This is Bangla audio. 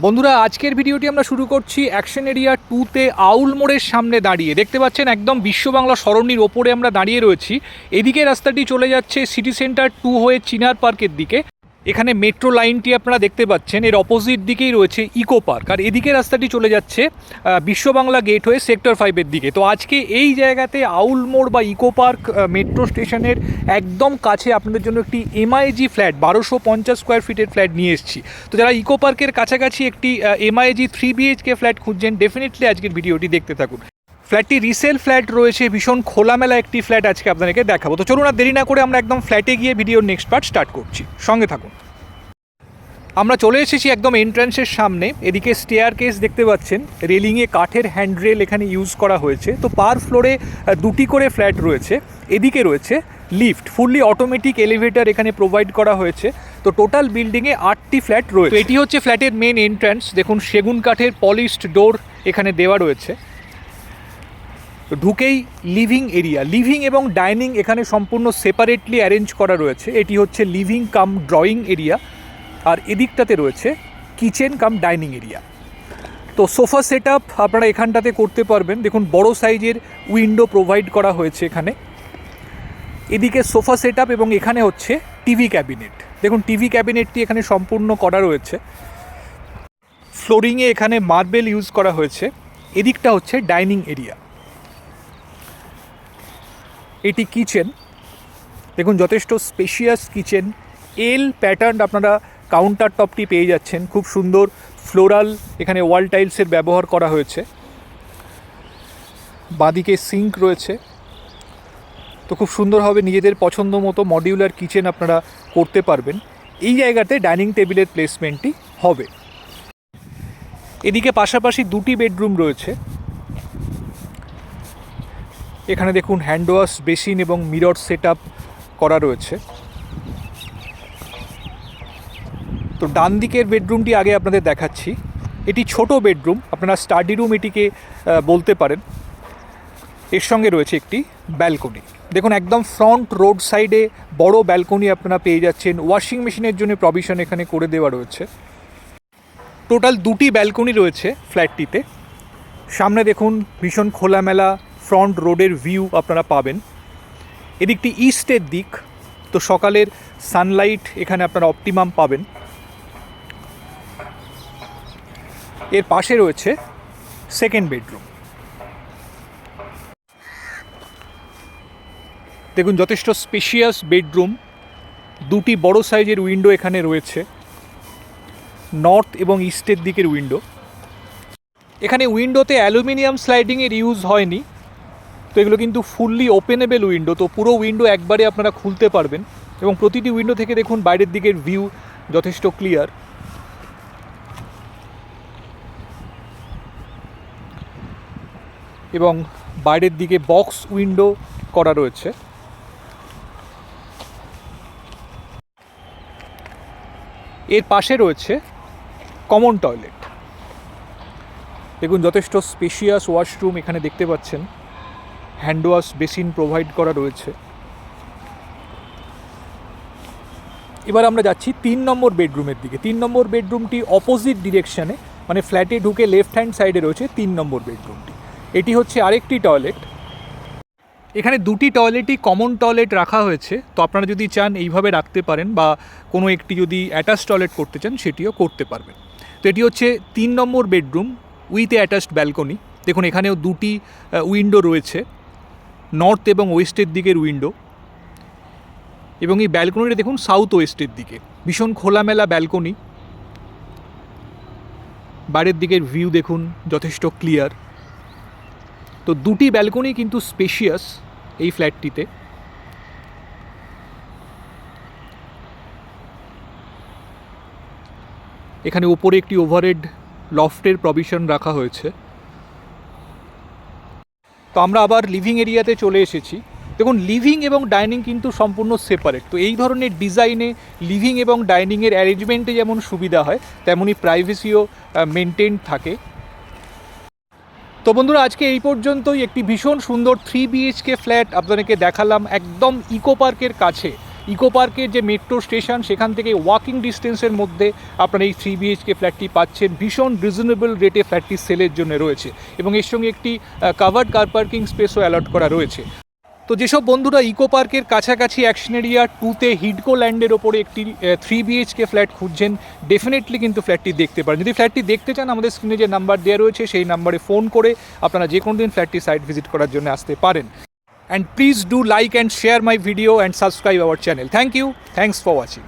বন্ধুরা আজকের ভিডিওটি আমরা শুরু করছি অ্যাকশন এরিয়া 2তে আউল মোড়ের সামনে দাঁড়িয়ে। দেখতে পাচ্ছেন একদম বিশ্ব বাংলা সরণির ওপরে আমরা দাঁড়িয়ে রয়েছি। এদিকে রাস্তাটি চলে যাচ্ছে সিটি সেন্টার 2 হয়ে চিনার পার্কের দিকে। এখানে মেট্রো লাইনটি আপনারা দেখতে পাচ্ছেন, এর অপোজিট দিকেই রয়েছে ইকো পার্ক, আর এদিকে রাস্তাটি চলে যাচ্ছে বিশ্ব বাংলা গেট হয়ে সেক্টর 5-এর দিকে। তো আজকে এই জায়গাতে আউল মোড় বা ইকো পার্ক মেট্রো স্টেশনের একদম কাছে আপনাদের জন্য একটি এমআইজি ফ্ল্যাট 1250 স্কোয়ার ফিটের ফ্ল্যাট নিয়ে এসেছি। তো যারা ইকো পার্কের কাছাকাছি একটি এমআইজি 3 BHK ফ্ল্যাট খুঁজছেন, ডেফিনেটলি আজকের ভিডিওটি দেখতে থাকুন। ফ্ল্যাটটি রিসেল ফ্ল্যাট রয়েছে, ভীষণ খোলামেলা একটি ফ্ল্যাট আজকে আপনাদেরকে দেখাবো। তো চলুন আর দেরি না করে আমরা একদম ফ্ল্যাটে গিয়ে ভিডিওর নেক্সট পার্ট স্টার্ট করছি, সঙ্গে থাকুন। আমরা চলে এসেছি একদম এন্ট্রান্সের সামনে। এদিকে স্টেয়ার কেস দেখতে পাচ্ছেন, রেলিংয়ে কাঠের হ্যান্ডরেল এখানে ইউজ করা হয়েছে। তো পার ফ্লোরে দুটি করে ফ্ল্যাট রয়েছে। এদিকে রয়েছে লিফট, ফুললি অটোমেটিক এলিভেটর এখানে প্রোভাইড করা হয়েছে। তো টোটাল বিল্ডিংয়ে 8টি ফ্ল্যাট রয়েছে। এটি হচ্ছে ফ্ল্যাটের মেন এন্ট্রান্স। দেখুন সেগুন কাঠের পলিশড ডোর এখানে দেওয়া রয়েছে। ঢুকেই লিভিং এরিয়া, লিভিং এবং ডাইনিং এখানে সম্পূর্ণ সেপারেটলি অ্যারেঞ্জ করা রয়েছে। এটি হচ্ছে লিভিং কাম ড্রয়িং এরিয়া, আর এদিকটাতে রয়েছে কিচেন কাম ডাইনিং এরিয়া। তো সোফা সেট আপ আপনারা এখানটাতে করতে পারবেন। দেখুন বড় সাইজের উইন্ডো প্রোভাইড করা হয়েছে এখানে। এদিকে সোফা সেট আপ এবং এখানে হচ্ছে টিভি ক্যাবিনেট। দেখুন টিভি ক্যাবিনেটটি এখানে সম্পূর্ণ করা রয়েছে। ফ্লোরিংয়ে এখানে মার্বেল ইউজ করা হয়েছে। এদিকটা হচ্ছে ডাইনিং এরিয়া, এটি কিচেন। দেখুন যথেষ্ট স্পেশিয়াস কিচেন, এল প্যাটার্ন আপনারা কাউন্টার টপটি পেয়ে যাচ্ছেন। খুব সুন্দর ফ্লোরাল এখানে ওয়াল টাইলসের ব্যবহার করা হয়েছে। বাঁদিকে সিঙ্ক রয়েছে। তো খুব সুন্দরভাবে নিজেদের পছন্দ মতো মডিউলার কিচেন আপনারা করতে পারবেন। এই জায়গাতে ডাইনিং টেবিলের প্লেসমেন্টটি হবে। এদিকে পাশাপাশি দুটি বেডরুম রয়েছে। এখানে দেখুন হ্যান্ড ওয়াশ বেসিন এবং মিরর সেট আপ করা রয়েছে। তো ডান দিকের বেডরুমটি আগে আপনাদের দেখাচ্ছি। এটি ছোট বেডরুম, আপনারা স্টাডি রুম এটিকে বলতে পারেন। এর সঙ্গে রয়েছে একটি ব্যালকনি। দেখুন একদম ফ্রন্ট রোড সাইডে বড় ব্যালকনি আপনারা পেয়ে যাচ্ছেন। ওয়াশিং মেশিনের জন্য প্রভিশন এখানে করে দেওয়া রয়েছে। টোটাল দুটি ব্যালকনি রয়েছে ফ্ল্যাটটিতে। সামনে দেখুন ভীষণ খোলামেলা ফ্রন্ট রোডের ভিউ আপনারা পাবেন। এদিকটি ইস্টের দিক, তো সকালের সানলাইট এখানে আপনারা অপটিমাম পাবেন। এর পাশে রয়েছে সেকেন্ড বেডরুম। দেখুন যথেষ্ট স্পেশিয়াস বেডরুম, দুটি বড় সাইজের উইন্ডো এখানে রয়েছে, নর্থ এবং ইস্টের দিকের উইন্ডো। এখানে উইন্ডোতে অ্যালুমিনিয়াম স্লাইডিংয়ের ইউজ হয়নি, তো এগুলো কিন্তু ফুললি ওপেনেবল উইন্ডো। তো পুরো উইন্ডো একবারে আপনারা খুলতে পারবেন এবং প্রতিটি উইন্ডো থেকে দেখুন বাইরের দিকের ভিউ যথেষ্ট ক্লিয়ার। এবং বাইরের দিকে বক্স উইন্ডো করা রয়েছে। এর পাশে রয়েছে কমন টয়লেট। দেখুন যথেষ্ট স্পেশিয়াস ওয়াশরুম এখানে দেখতে পাচ্ছেন। হ্যান্ড ওয়াশ বেসিন প্রোভাইড করা রয়েছে। এবার আমরা যাচ্ছি 3 নম্বর বেডরুমের দিকে। 3 নম্বর বেডরুমটি অপোজিট ডিরেকশানে, মানে ফ্ল্যাটে ঢুকে লেফট হ্যান্ড সাইডে রয়েছে 3 নম্বর বেডরুমটি। এটি হচ্ছে আরেকটি টয়লেট। এখানে দুটি টয়লেটই কমন টয়লেট রাখা হয়েছে। তো আপনারা যদি চান এইভাবে রাখতে পারেন, বা কোনো একটি যদি অ্যাটাচ টয়লেট করতে চান সেটিও করতে পারবেন। তো এটি হচ্ছে 3 নম্বর বেডরুম উইথ অ্যাটাচড ব্যালকনি। দেখুন এখানেও দুটি উইন্ডো রয়েছে, নর্থ এবং ওয়েস্টের দিকের উইন্ডো। এবং এই ব্যালকনিটা দেখুন সাউথ ওয়েস্টের দিকে, ভীষণ খোলামেলা ব্যালকনি। বাইরের দিকের ভিউ দেখুন যথেষ্ট ক্লিয়ার। তো দুটি ব্যালকনি কিন্তু স্পেশিয়াস এই ফ্ল্যাটটিতে। এখানে ওপরে একটি ওভারহেড লফটের প্রভিশন রাখা হয়েছে। তো আমরা আবার লিভিং এরিয়াতে চলে এসেছি। দেখুন লিভিং এবং ডাইনিং কিন্তু সম্পূর্ণ সেপারেট। তো এই ধরনের ডিজাইনে লিভিং এবং ডাইনিংয়ের অ্যারেঞ্জমেন্টে যেমন সুবিধা হয়, তেমনই প্রাইভেসিও মেনটেন থাকে। তো বন্ধুরা আজকে এই পর্যন্তই। একটি ভীষণ সুন্দর 3 BHK ফ্ল্যাট আপনাদেরকে দেখালাম একদম ইকো পার্কের কাছে ইকো পার্কের যে মেট্রো স্টেশন সেখান থেকে ওয়াকিং ডিস্টেন্সের মধ্যে আপনারা এই 3 BHK ফ্ল্যাটটি পাচ্ছেন। ভীষণ রিজনেবল রেটে ফ্ল্যাটটি সেলের জন্য রয়েছে এবং এর সঙ্গে একটি কাভার্ড কার পার্কিং স্পেসও অ্যালট করা রয়েছে। তো যেসব বন্ধুরা ইকো পার্কের কাছাকাছি অ্যাকশন এরিয়া 2তে হিডকো ল্যান্ডের ওপরে একটি 3 BHK ফ্ল্যাট খুঁজছেন, ডেফিনেটলি কিন্তু ফ্ল্যাটটি দেখতে পারেন। যদি ফ্ল্যাটটি দেখতে চান আমাদের স্ক্রিনে যে নাম্বার দেওয়া রয়েছে সেই নাম্বারে ফোন করে আপনারা যে কোনো দিন ফ্ল্যাটটি সাইট ভিজিট করার জন্য আসতে পারেন। And please do like and share my video and subscribe our channel. Thank you, thanks for watching.